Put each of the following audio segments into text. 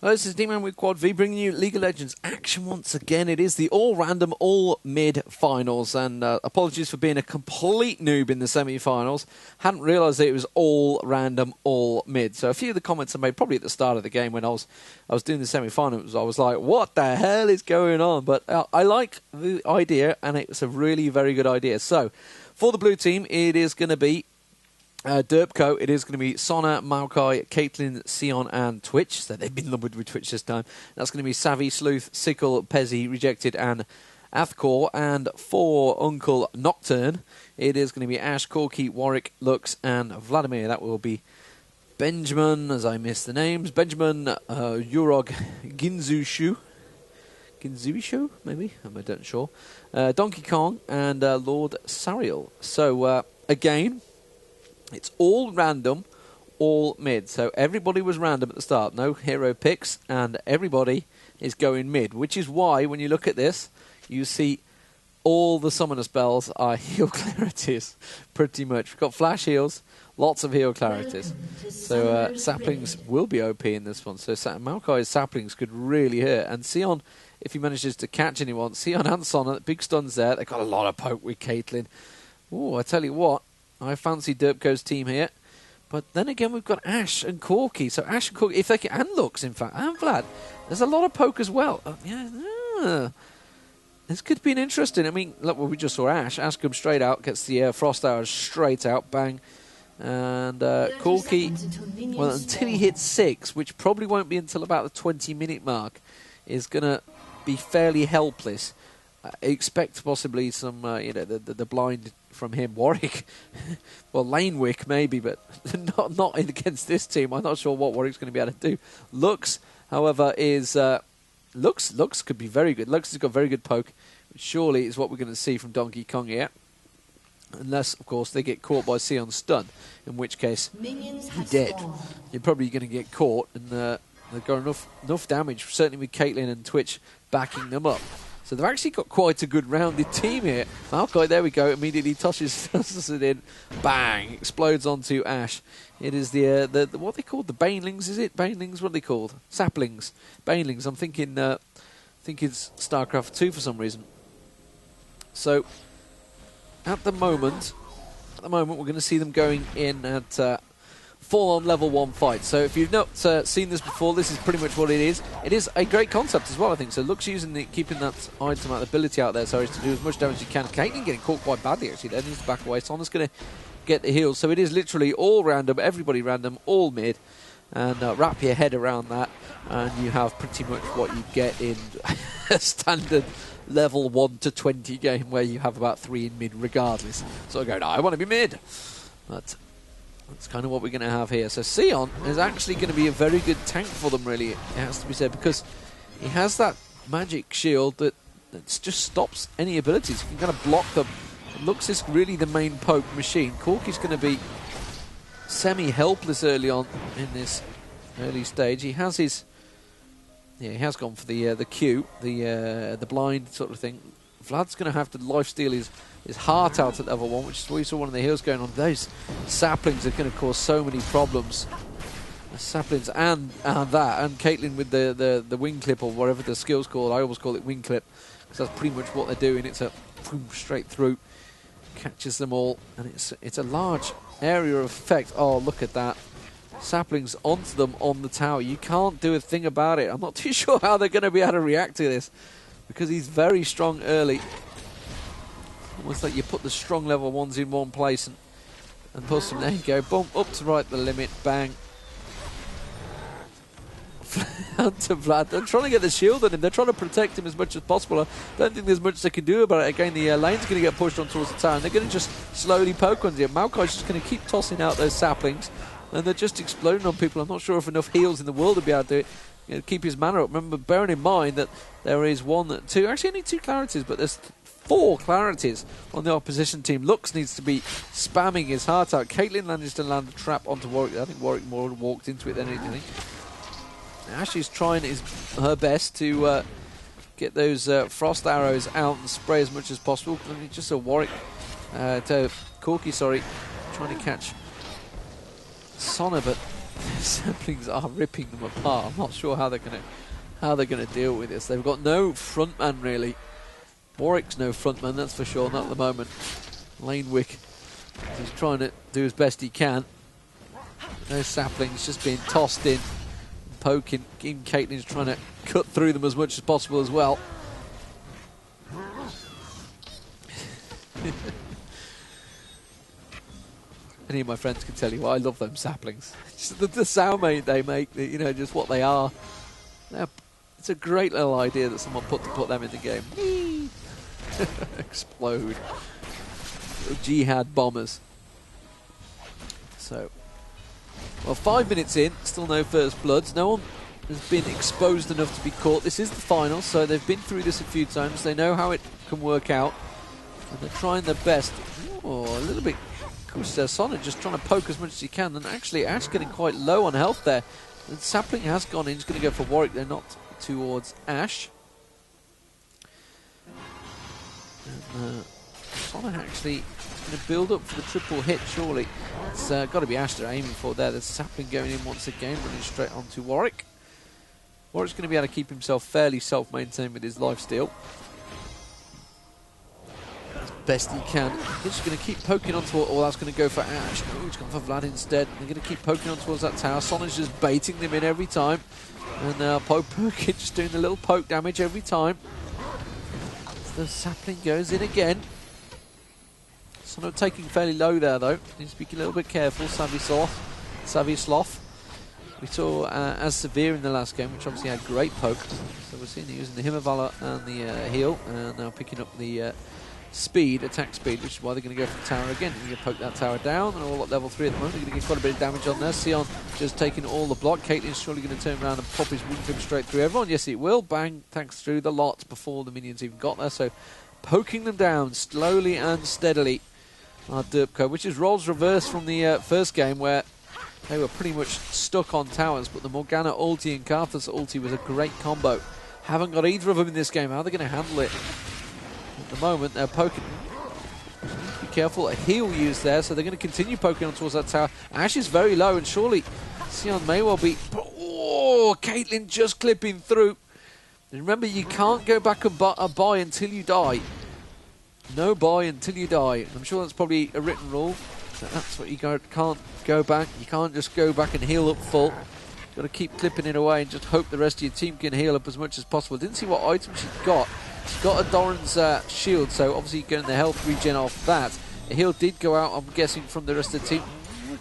Hello, this is Deman with Quad V, bringing you League of Legends action once again. It is the all-random, all-mid finals, and apologies for being a complete noob in the semi-finals. Hadn't realised that it was all-random, all-mid. So a few of the comments I made probably at the start of the game when I was doing the semi-finals, I was like, what the hell is going on? But I like the idea, and it's a really very good idea. So, for the blue team, it is going to be Derpco, it is going to be Sona, Maokai, Caitlyn, Sion, and Twitch. So they've been lumbered with Twitch this time. That's going to be savvsloth, Sikul, Pezzy, Rejected, and Athkore. And for Uncle Nocturne, it is going to be Ashe, Corki, Warwick, Lux, and Vladimir. That will be Benjerman, as I missed the names. Benjerman, urog, Ginzuishou, maybe? I'm not sure. DnkyKng, and Lord Sariel. So, again, it's all random, all mid. So everybody was random at the start. No hero picks, and everybody is going mid. Which is why, when you look at this, you see all the summoner spells are heal clarities, pretty much. We've got flash heals, lots of heal clarities. So saplings will be OP in this one. So Maokai's saplings could really hurt. And Sion, if he manages to catch anyone, Sion and Sona, big stuns there. They've got a lot of poke with Caitlyn. Oh, I tell you what. I fancy Derpco's team here. But then again, we've got Ashe and Corki. So Ashe and Corki, if they can, and Lux, in fact, and Vlad. There's a lot of poke as well. This could be an interesting. I mean, look, well, we just saw Ashe. Ashe comes straight out, gets the frost arrows straight out, bang. And Corki, well, until he hits 6, which probably won't be until about the 20-minute mark, is going to be fairly helpless. Expect possibly some, the blind from him. Warwick, well, Lanewick maybe, but not against this team. I'm not sure what Warwick's going to be able to do. Lux, however, is Lux could be very good. Lux has got very good poke, which surely is what we're going to see from DnkyKng here. Unless, of course, they get caught by Sion's stun, in which case you're dead. You're probably going to get caught, and they've got enough damage, certainly with Caitlyn and Twitch backing them up. So they've actually got quite a good rounded team here. Maokai, there we go, immediately tosses it in. Bang! Explodes onto Ashe. It is the what are they called? The banelings, is it? Banelings? What are they called? Saplings. Banelings. I'm thinking it's StarCraft 2 for some reason. So, at the moment, we're going to see them going in at full-on level 1 fight. So if you've not seen this before, this is pretty much what it is. It is a great concept as well, I think. So Lux using keeping that item out, ability out there, sorry, to do as much damage as you can. Caitlyn getting caught quite badly, actually. There needs to back away. Sona's going to get the heals. So it is literally all random, everybody random, all mid. And wrap your head around that, and you have pretty much what you get in a standard level 1 to 20 game where you have about 3 in mid regardless. So I go, no, I want to be mid. But that's kind of what we're going to have here. So Sion is actually going to be a very good tank for them, really, it has to be said, because he has that magic shield that just stops any abilities. He can kind of block them. Lux is really the main poke machine. Corki's going to be semi-helpless early on in this early stage. He has his... Yeah, he has gone for the Q, the blind sort of thing. Vlad's going to have to lifesteal his heart out at level 1, which is why you saw one of the heals going on. Those saplings are going to cause so many problems. The saplings and that, and Caitlyn with the wing clip, or whatever the skill's called. I always call it wing clip, because that's pretty much what they're doing. It's a boom, straight through, catches them all, and it's a large area of effect. Oh, look at that. Saplings onto them on the tower. You can't do a thing about it. I'm not too sure how they're going to be able to react to this, because he's very strong early. Almost like you put the strong level 1s in one place and push them. There you go. Boom, up to right the limit. Bang. To Vlad. They're trying to get the shield on him. They're trying to protect him as much as possible. I don't think there's much they can do about it. Again, the lane's going to get pushed on towards the tower, and they're going to just slowly poke on him. Maokai's just going to keep tossing out those saplings, and they're just exploding on people. I'm not sure if enough heals in the world to be able to do it. You know, keep his mana up. Remember, bearing in mind that there is actually only 2 clarities, but there's 4 clarities on the opposition team. Lux needs to be spamming his heart out. Caitlyn managed to land a trap onto Warwick. I think Warwick more walked into it than anything. Ashe is trying her best to get those frost arrows out and spray as much as possible. I mean, just a Warwick, to Corki, sorry, trying to catch Sona, but Saplings are ripping them apart. I'm not sure how they're gonna deal with this. They've got no frontman really. Warwick's no frontman, that's for sure, not at the moment. Lanewick is trying to do as best he can. Those saplings just being tossed in, poking. Even Caitlyn's trying to cut through them as much as possible as well. Any of my friends can tell you I love them saplings. Just the sound they make, you know, just what they are. It's a great little idea that someone put them in the game. Explode. Jihad bombers. So, well, 5 minutes in, still no first bloods. No one has been exposed enough to be caught. This is the final, so they've been through this a few times. They know how it can work out, and they're trying their best. Oh, a little bit. Of course, Sona just trying to poke as much as he can, and actually Ashe getting quite low on health there. And Sapling has gone in. He's going to go for Warwick. They're not towards Ashe. And Sona actually is going to build up for the triple hit, surely. It's got to be Ashe they're aiming for there. There's Sapling going in once again, running straight onto Warwick. Warwick's going to be able to keep himself fairly self-maintained with his lifesteal. As best he can. He's just going to keep poking on towards... Oh, that's going to go for Ashe. Oh, he's gone for Vlad instead. They're going to keep poking on towards that tower. Sona's just baiting them in every time. And poking, just doing the little poke damage every time. The sapling goes in again. Sona taking fairly low there though. Needs to be a little bit careful. savvsloth. We saw as severe in the last game, which obviously had great poke. So we're seeing using the Himavala and the heal, and now picking up the attack speed, which is why they're going to go for the tower again. They're going to poke that tower down. They're all at level 3 at the moment. They're going to get quite a bit of damage on there. Sion just taking all the block. Caitlyn's surely going to turn around and pop his wingtip straight through everyone. Yes, it will. Bang, thanks through the lot before the minions even got there. So poking them down slowly and steadily. Our Derpco, which is roles reversed from the first game where they were pretty much stuck on towers, but the Morgana ulti and Karthus ulti was a great combo. Haven't got either of them in this game. How are they going to handle it? At the moment, they're poking. Be careful, a heal used there, so they're going to continue poking on towards that tower. Ashe is very low, and surely Sion may well be... Oh, Caitlyn just clipping through. And remember, you can't go back and buy until you die. No buy until you die. I'm sure that's probably a written rule. That's what you can't go back. You can't just go back and heal up full. You've got to keep clipping it away and just hope the rest of your team can heal up as much as possible. Didn't see what item she's got. She's got a Doran's shield, so obviously getting the health regen off that. A heal did go out, I'm guessing, from the rest of the team.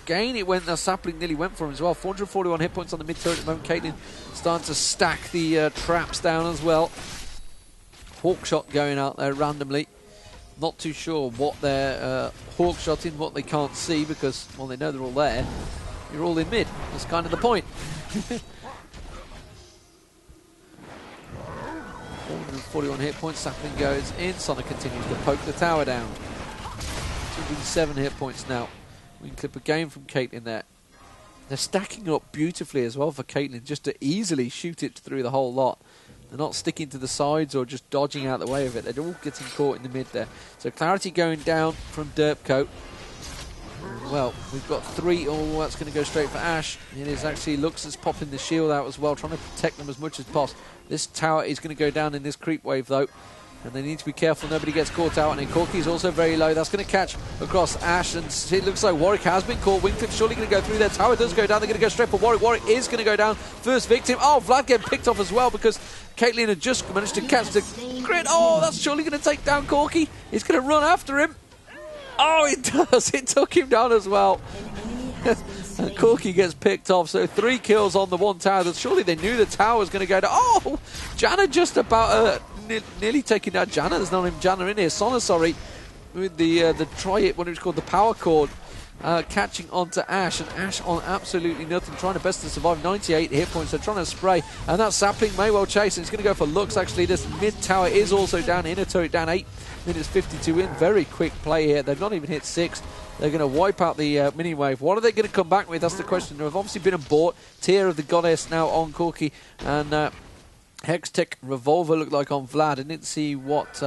Again, it went. The sapling nearly went for him as well. 441 hit points on the mid turret at the moment. Caitlyn starting to stack the traps down as well. Hawk shot going out there randomly. Not too sure what they're hawk shotting, what they can't see, because, well, they know they're all there. You're all in mid. That's kind of the point. 441 hit points. Sapling goes in. Sona continues to poke the tower down. 207 hit points now. We can clip a game from Caitlyn there. They're stacking up beautifully as well for Caitlyn, just to easily shoot it through the whole lot. They're not sticking to the sides or just dodging out the way of it. They're all getting caught in the mid there. So clarity going down from Derpco. Well, we've got 3. Oh, that's going to go straight for Ashe. It is actually looks as popping the shield out as well, trying to protect them as much as possible. This tower is going to go down in this creep wave though. And they need to be careful nobody gets caught out. And then Corki is also very low. That's going to catch across Ashe. And it looks like Warwick has been caught. Wingflip's surely going to go through there. Tower does go down. They're going to go straight for Warwick. Warwick is going to go down. First victim. Oh, Vlad getting picked off as well because Caitlyn had just managed to catch the crit. Oh, that's surely going to take down Corki. He's going to run after him. Oh, it does. It took him down as well. And Corki gets picked off. So 3 kills on the one tower. Surely they knew the tower was going to go down. Oh, Janna just about... nearly taking out Janna. There's no name Janna in here. Sona, sorry, with the try it, what it was called, the power cord, catching onto Ashe, and Ashe on absolutely nothing, trying to best to survive. 98 hit points. They're trying to spray, and that sapling may well chase. And it's going to go for looks. Actually, this mid tower is also down. Inner turret down. 8 minutes 52 in. Very quick play here. They've not even hit 6. They're going to wipe out the mini wave. What are they going to come back with? That's the question. They've obviously been and bought Tear of the Goddess now on Corki, and Hextech Revolver looked like on Vlad. I didn't see what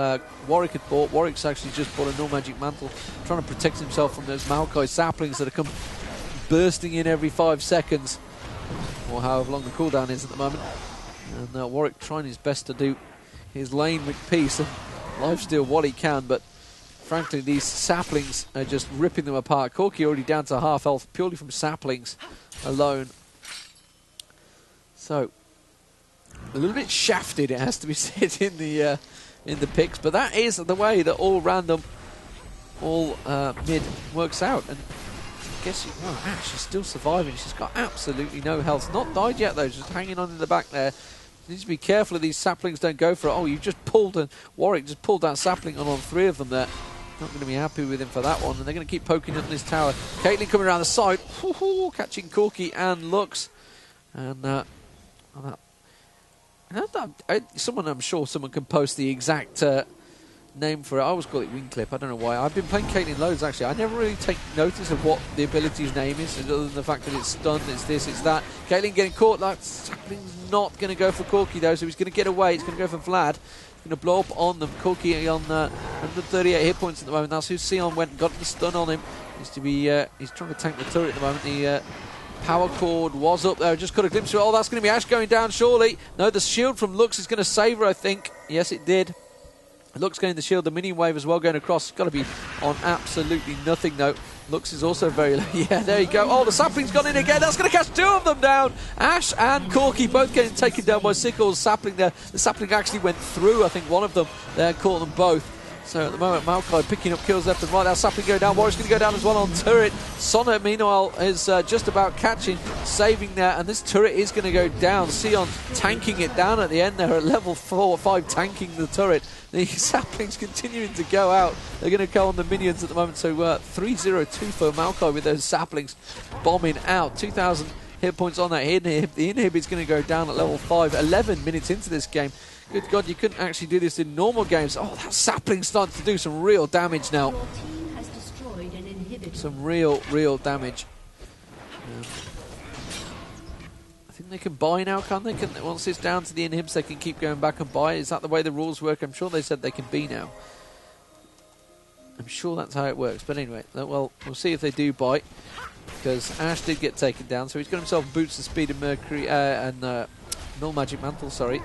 Warwick had bought. Warwick's actually just bought a No Magic Mantle, trying to protect himself from those Maokai saplings that have come bursting in every 5 seconds. or however long the cooldown is at the moment. And Warwick trying his best to do his lane with peace and lifesteal what he can, but frankly these saplings are just ripping them apart. Corki already down to half health purely from saplings alone. So a little bit shafted, it has to be said, in the picks, but that is the way that all random, all mid works out. And I guess Ashe is still surviving. She's got absolutely no health. Not died yet though, just hanging on in the back there. Needs to be careful that these saplings don't go for it. Oh, you just pulled, and Warwick just pulled that sapling on 3 of them there. Not going to be happy with him for that one, and they're going to keep poking up this tower. Caitlyn coming around the side, catching Corki and Lux, and someone, I'm sure someone can post the exact name for it. I always call it wing clip. I don't know why. I've been playing Caitlyn loads actually. I never really take notice of what the ability's name is, other than the fact that it's stunned, it's this, it's that. Caitlyn getting caught. That sapling's not going to go for Corki though, so he's going to get away. It's going to go for Vlad. He's going to blow up on them. Corki on 138 hit points at the moment. That's who Sion went and got the stun on him. He's trying to tank the turret at the moment. The power cord was up there. Just got a glimpse of it. Oh, that's going to be Ashe going down surely. No, the shield from Lux is going to save her, I think. Yes, it did. Lux getting the shield, the minion wave as well going across. It's got to be on absolutely nothing though. Lux is also very low. Yeah, there you go. Oh, the sapling's gone in again. That's going to catch 2 of them down. Ashe and Corki both getting taken down by Sikul's sapling there. The sapling actually went through, I think, one of them there, caught them both. So at the moment, Maokai picking up kills left and right. That sapling going down. Warwick's going to go down as well on turret. Sona, meanwhile, is just about catching, saving there. And this turret is going to go down. Sion tanking it down at the end there at level 4 or 5, tanking the turret. The saplings continuing to go out. They're going to go on the minions at the moment. So 3-0-2 for Maokai with those saplings bombing out. 2,000 hit points on that inhib. The inhib is going to go down at level 5. 11 minutes into this game. Good God, you couldn't actually do this in normal games. Oh, that sapling's starting to do some real damage now. Some real damage. I think they can buy now, can't they? Once it's down to the inhibs, they can keep going back and buy. Is that the way the rules work? I'm sure they said they can be now. I'm sure that's how it works. But anyway, well, we'll see if they do buy. Because Ashe did get taken down, so he's got himself boots of speed and mercury and null magic mantle, sorry.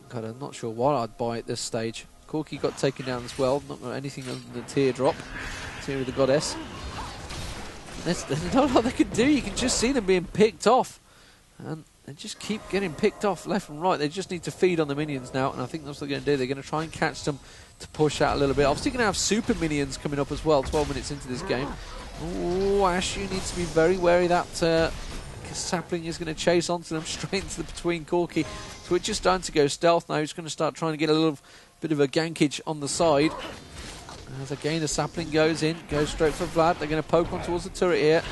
God, I'm not sure what I'd buy at this stage. Corki got taken down as well. Not got anything other than the teardrop. Tear of the goddess. There's not a lot they can do. You can just see them being picked off. And they just keep getting picked off left and right. They just need to feed on the minions now. And I think that's what they're going to do. They're going to try and catch them to push out a little bit. Obviously going to have super minions coming up as well. 12 minutes into this game. Oh, Ashe, you need to be very wary that sapling is going to chase onto them straight into between Corki. Twitch is starting to go stealth now. He's going to start trying to get a little bit of a gankage on the side. As again, the sapling goes in, goes straight for Vlad. They're going to poke on towards the turret here.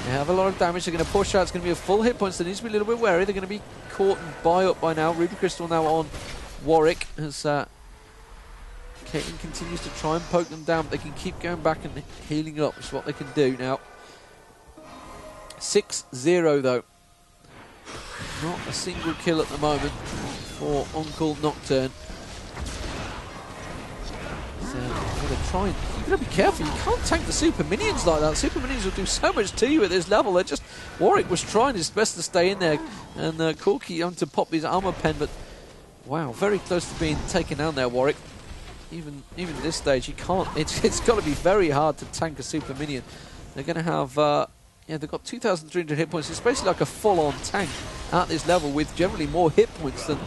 They have a lot of damage. They're going to push out. It's going to be a full hit points. They need to be a little bit wary. They're going to be caught and buy up by now. Ruby Crystal now on Warwick as Caitlyn continues to try and poke them down, but they can keep going back and healing up. It's what they can do now. 6-0 though. Not a single kill at the moment for Uncle Nocturne. So I'm going to try and... You've got to be careful. You can't tank the super minions like that. Super minions will do so much to you at this level. They're just... Warwick was trying his best to stay in there, and Corki having to pop his armor pen, but wow, very close to being taken down there, Warwick. Even at this stage, you can't... It's got to be very hard to tank a super minion. They're going to have... yeah, they've got 2,300 hit points. It's basically like a full-on tank at this level with generally more hit points than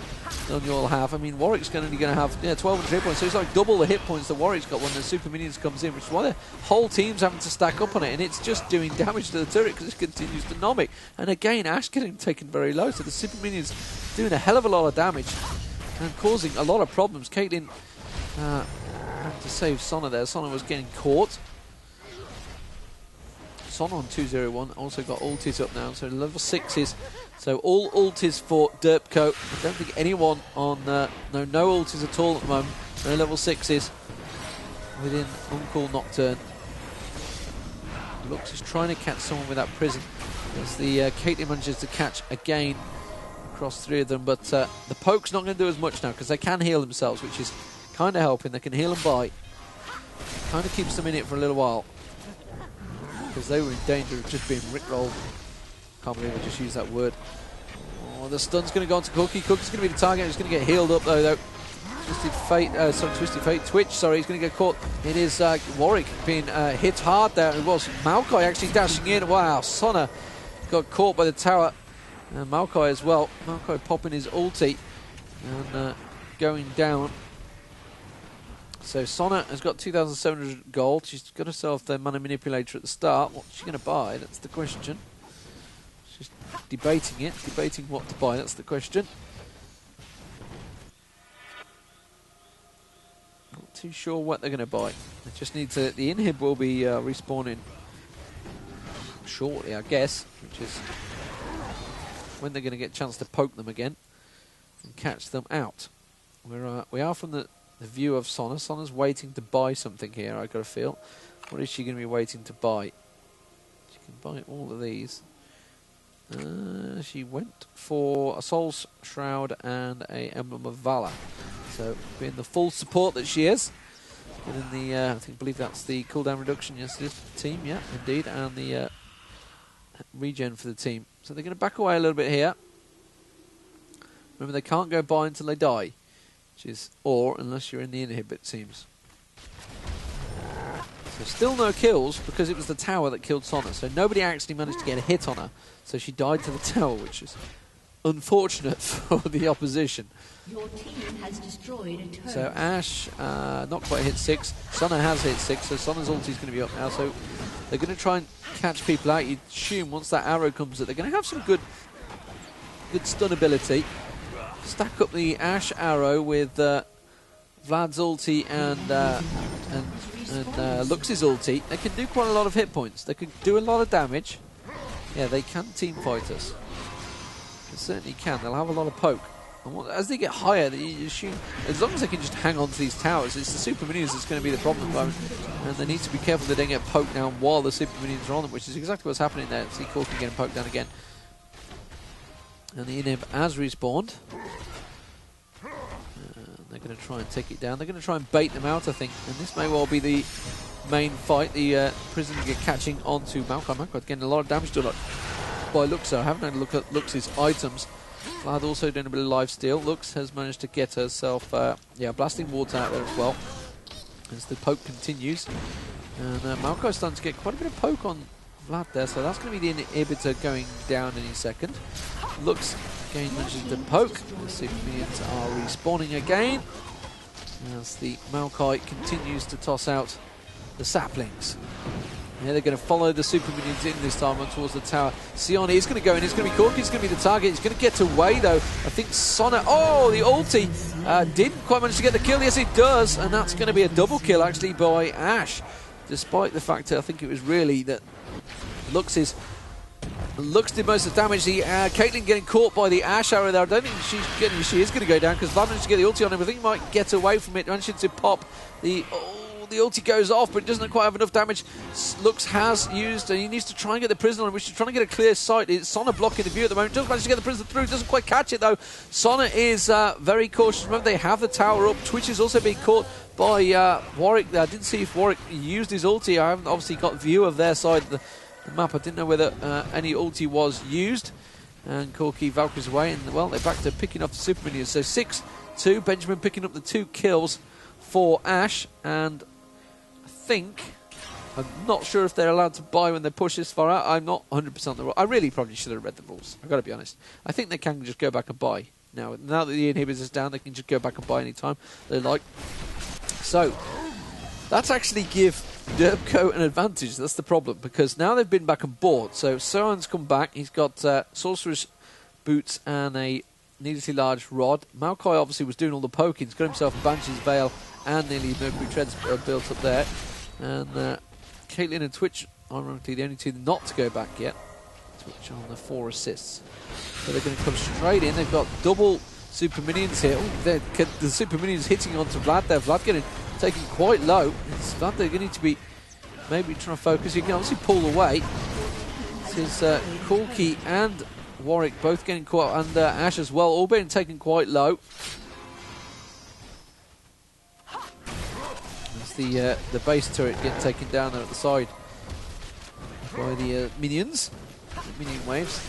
you'll have. I mean, Warwick's only going to have 1,200 hit points, so it's like double the hit points that Warwick's got when the Super Minions comes in, which is why the whole team's having to stack up on it, and it's just doing damage to the turret because it continues to nom it. And again, Ashe getting taken very low, so the Super Minions doing a hell of a lot of damage and causing a lot of problems. Caitlyn having to save Sona there. Sona was getting caught. Sona on 201, also got ultis up now, so level 6s. So all ultis for Derpco. I don't think anyone on... no ultis at all at the moment. No level 6s within Uncle Nocturne. Lux is trying to catch someone with that prison. As the Caitlyn manages to catch again across 3 of them, but the poke's not going to do as much now because they can heal themselves, which is kind of helping. They can heal and buy. Kind of keeps them in it for a little while, because they were in danger of just being rickrolled can't believe I just used that word. Oh, the stun's going to go on to Corki. Corki's going to be the target. He's going to get healed up though. Twisted Fate, Twitch, sorry, he's going to get caught. It is Warwick being hit hard there. It was Maokai actually dashing in. Wow, Sona got caught by the tower. And Maokai as well. Maokai popping his ulti and going down. So Sona has got 2,700 gold. She's got herself the mana manipulator at the start. What's she going to buy? That's the question. She's debating what to buy. That's the question. Not too sure what they're going to buy. They just need to. The inhib will be respawning shortly, I guess, which is when they're going to get a chance to poke them again and catch them out. We are from the view of Sona. Sona's waiting to buy something here, I've got a feel. What is she going to be waiting to buy? She can buy all of these. She went for a Soul's Shroud and a Emblem of Valor. So, being the full support that she is. Getting the, I believe that's the cooldown reduction, yes it is for the team, yeah, indeed. And the regen for the team. So they're going to back away a little bit here. Remember, they can't go by until they die. Which is, or unless you're in the inhib, it seems. So still no kills, because it was the tower that killed Sona. So nobody actually managed to get a hit on her. So she died to the tower, which is unfortunate for the opposition. Your team has destroyed a turret. So Ashe, not quite hit 6. Sona has hit 6, so Sona's ulti is going to be up now. So they're going to try and catch people out. You'd assume once that arrow comes that they're going to have some good stun ability. Stack up the Ashe arrow with Vlad's ulti and Lux's ulti. They can do quite a lot of hit points. They can do a lot of damage. Yeah, they can team fight us. They certainly can. They'll have a lot of poke. And as they get higher, you assume, as long as they can just hang on to these towers, it's the super minions that's going to be the problem at the moment. And they need to be careful they don't get poked down while the super minions are on them, which is exactly what's happening there. See Corki getting poked down again. And the inhib has respawned. They're going to try and take it down. They're going to try and bait them out, I think. And this may well be the main fight. The prisoners get catching onto Maokai. Maokai getting a lot of damage done by Lux. I haven't had a look at Lux's items. Vlad also doing a bit of lifesteal. Lux has managed to get herself, blasting water out there as well. As the poke continues. And Maokai's starting to get quite a bit of poke on Vlad there. So that's going to be the inhibitor going down any second. Lux again manages to poke. The super minions are respawning again. As the Maokai continues to toss out the saplings. Yeah, they're going to follow the super minions in this time on towards the tower. Sion is going to go in. It's going to be Corki. It's going to be the target. He's going to get away though. I think Sona. Oh, the ulti didn't quite manage to get the kill. Yes, it does, and that's going to be a double kill actually by Ashe. Despite the fact that I think it was really that Lux did most of the damage. The Caitlyn getting caught by the Ashe arrow there. I don't think she is going to go down because Vladimir managed to get the ulti on him. I think he might get away from it. Managed to pop the ulti goes off, but it doesn't quite have enough damage. Lux has used, and he needs to try and get the prisoner on him, which is trying to get a clear sight. It's Sona blocking the view at the moment. Doesn't manage to get the prisoner through. Doesn't quite catch it though. Sona is very cautious. Remember, they have the tower up. Twitch is also being caught by Warwick. I didn't see if Warwick used his ulti. I haven't obviously got view of their side of the map. I didn't know whether any ulti was used. And Corki Valkyries away, and well, they're back to picking up the super minions. So 6-2. Benjerman picking up the 2 kills for Ashe, and I'm not sure if they're allowed to buy when they push this far out. I'm not 100% the rule. I really probably should have read the rules. I've got to be honest. I think they can just go back and buy. Now that the inhibitors is down, they can just go back and buy any time they like. So, that's actually give Derpco an advantage. That's the problem, because now they've been back and bought. So, Sion's come back. He's got Sorcerer's Boots and a needlessly large rod. Maokai obviously was doing all the poking. He's got himself a Banshee's Veil and nearly Mercury Treads built up there. And Caitlyn and Twitch, ironically, the only two not to go back yet. Twitch on the 4 assists. So they're going to come straight in. They've got double super minions here. Oh, the super minions hitting onto Vlad there. Vlad getting taken quite low. It's Vlad, they're going to need to be maybe trying to focus. You can obviously pull away. This is Corki and Warwick both getting caught, and Ashe as well, all being taken quite low. The base turret getting taken down there at the side by the minions. minion waves.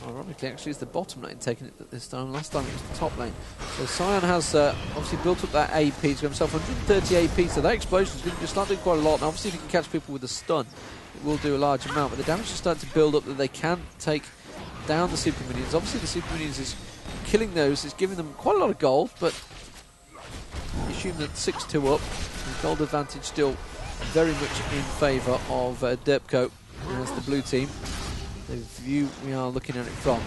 Ironically, actually, it's the bottom lane taking it this time. Last time it was the top lane. So Sion has obviously built up that AP. He's got himself 130 AP, so that explosion is going to start doing quite a lot. And obviously, if he can catch people with a stun, it will do a large amount. But the damage is starting to build up that they can take down the super minions. Obviously, the super minions is killing those. It's giving them quite a lot of gold, but you assume that 6-2 up. The gold advantage still very much in favour of Derpco as the blue team. The view we are looking at it from,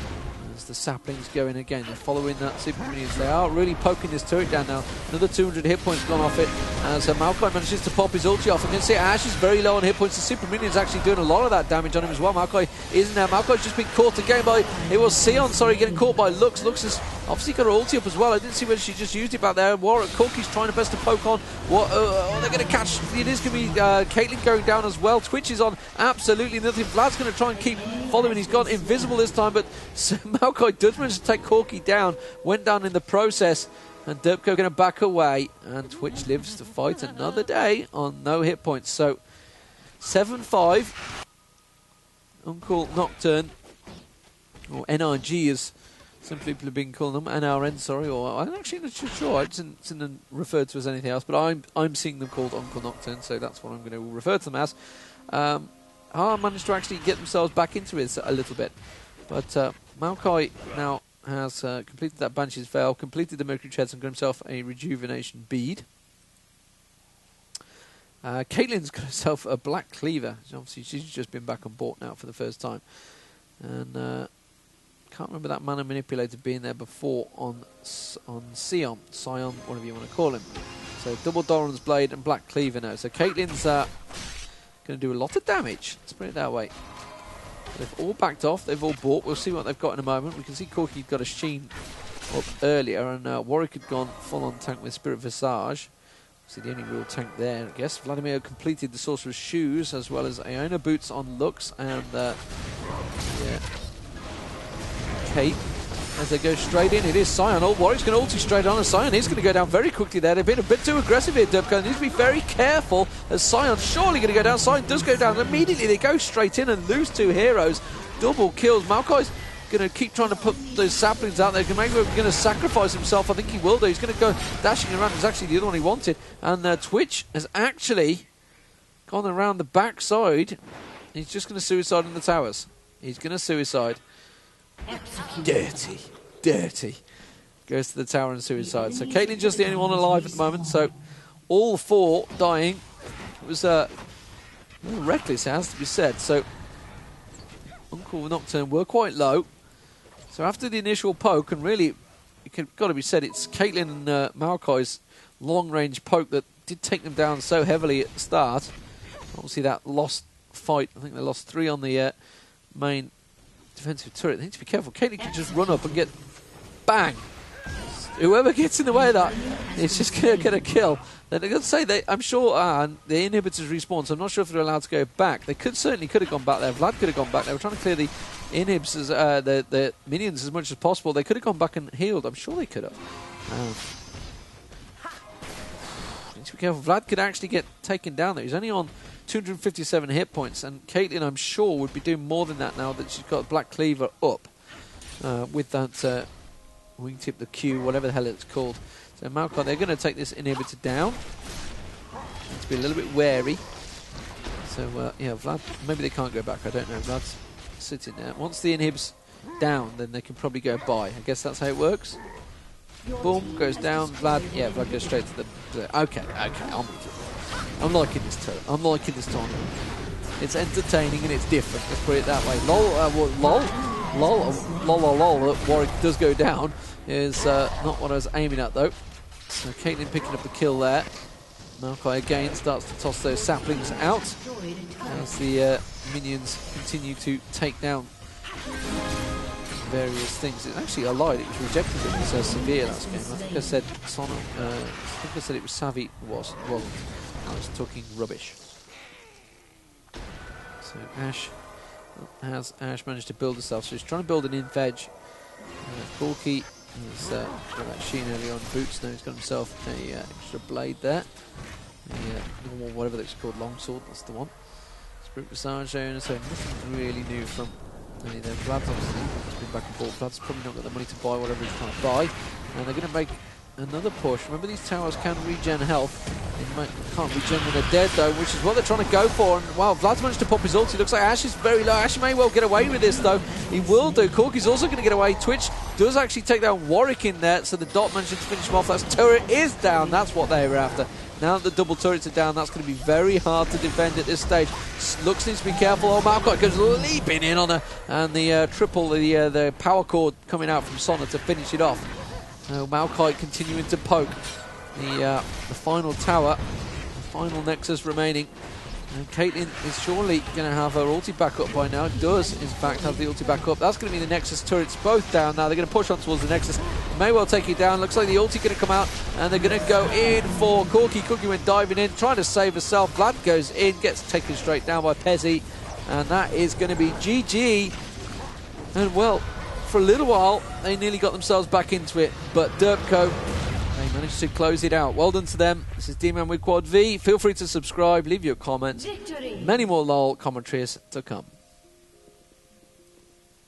as the saplings going again, they're following that super minions. They are really poking this turret down now. Another 200 hit points gone off it as Maokai manages to pop his ulti off. And you can see Ashe is very low on hit points. The super minions actually doing a lot of that damage on him as well. Maokai isn't there. Maokai's just been caught again by, it was Sion, sorry, getting caught by Lux. Lux has obviously got her ulti up as well. I didn't see whether she just used it back there. Warwick, Corki's trying her best to poke on. What? They're going to catch. It is going to be Caitlyn going down as well. Twitch is on absolutely nothing. Vlad's going to try and keep following. He's gone invisible this time, but Maokai does manage to take Corki down. Went down in the process, and Derpco going to back away, and Twitch lives to fight another day on no hit points. So 7-5. Uncle Nocturne, or NRG as some people have been calling them, NRN, sorry, or I'm actually not sure. I didn't see them referred to as anything else, but I'm seeing them called Uncle Nocturne, so that's what I'm going to refer to them as. ARAM managed to actually get themselves back into it a little bit, but Maokai now has completed that Banshee's Veil, completed the Mercury Treads, and got himself a Rejuvenation Bead. Caitlyn's got herself a Black Cleaver. Obviously, she's just been back on board now for the first time, and can't remember that mana manipulator being there before on Sion, whatever you want to call him. So double Doran's Blade and Black Cleaver now. So Caitlyn's going to do a lot of damage. Let's put it that way. They've all backed off. They've all bought. We'll see what they've got in a moment. We can see Corki got a Sheen up earlier, and Warwick had gone full-on tank with Spirit Visage. See the only real tank there, I guess. Vladimir completed the Sorcerer's Shoes as well as Iona Boots on Lux and Kate. As they go straight in, it is Sion. Oh, Warwick's going to ulti straight on, and Sion is going to go down very quickly there. They've been a bit too aggressive here, Derpco. They need to be very careful as Sion's surely going to go down. Sion does go down. Immediately they go straight in and lose two heroes. Double kills. Maokai's going to keep trying to put those saplings out there. Maybe we're going to sacrifice himself. I think he will do. He's going to go dashing around. It's actually the other one he wanted. And Twitch has actually gone around the back side. He's just going to suicide in the towers. He's going to suicide. Dirty. Goes to the tower and suicide. So Caitlyn's just the only one alive at the moment. So all four dying. It was reckless, it has to be said. So Uncle Nocturne were quite low. So after the initial poke, and really, it got to be said, it's Caitlyn and Maokai's long-range poke that did take them down so heavily at the start. Obviously that lost fight. I think they lost 3 on the main defensive turret. They need to be careful. Caitlyn can just run up and get bang. Whoever gets in the way of that is just going to get a kill. They're going to say I'm sure the inhibitors respawn, so I'm not sure if they're allowed to go back. They certainly could have gone back there. Vlad could have gone back. They were trying to clear the inhibs, the minions as much as possible. They could have gone back and healed. I'm sure they could have. Need to be careful. Vlad could actually get taken down there. He's only on 257 hit points, and Caitlyn, I'm sure, would be doing more than that now that she's got Black Cleaver up with that wingtip, the Q, whatever the hell it's called. So Maokai, they're going to take this inhibitor down. Need to be a little bit wary. So yeah, Vlad, maybe they can't go back. I don't know. Vlad's sitting there. Once the inhib's down, then they can probably go by. I guess that's how it works. Boom, goes down. Vlad goes straight to the. Okay, I'm liking this turn. I'm liking this tournament. It's entertaining and it's different. Let's put it that way. Lol. Warwick does go down. Is not what I was aiming at though. So Caitlyn picking up the kill there. Maokai again starts to toss those saplings out as the minions continue to take down various things. It's actually I lied. It was rejected. It was severe last game. I think I said Sona. I think I said it was savvy. It wasn't. I was talking rubbish. So Ashe managed to build herself. So he's trying to build an inf-edge. Corki has got that Sheen early on boots. Now he's got himself a extra blade there. The normal, whatever that's called, longsword. That's the one. He's Group Visage zone, so nothing really new from any of them. Vlad's obviously been back and forth. Vlad's probably not got the money to buy whatever he's trying to buy. And they're going to make another push. Remember, these towers can regen health. They can't regen when they're dead, though, which is what they're trying to go for. And wow, Vlad's managed to pop his ulti. Looks like Ashe is very low. Ashe may well get away with this, though. He will do. Corki's also going to get away. Twitch does actually take down Warwick in there, so the dot managed to finish him off. That turret is down. That's what they were after. Now that the double turrets are down, that's going to be very hard to defend at this stage. Lux needs to be careful. Oh, Maokai goes leaping in on her. And the triple, the power cord coming out from Sona to finish it off. Maokai continuing to poke the final tower, the final nexus remaining. And Caitlyn is surely going to have her ulti back up by now. Does, in fact, have the ulti back up. That's going to be the nexus turrets both down now. They're going to push on towards the nexus. May well take it down. Looks like the ulti going to come out, and they're going to go in for Corki. Corki went diving in, trying to save herself. Vlad goes in, gets taken straight down by Pezzy, and that is going to be GG. And well, for a little while, they nearly got themselves back into it, but Derpco, they managed to close it out. Well done to them. This is Deman with Quad V. Feel free to subscribe, leave your comments. Victory. Many more LOL commentaries to come.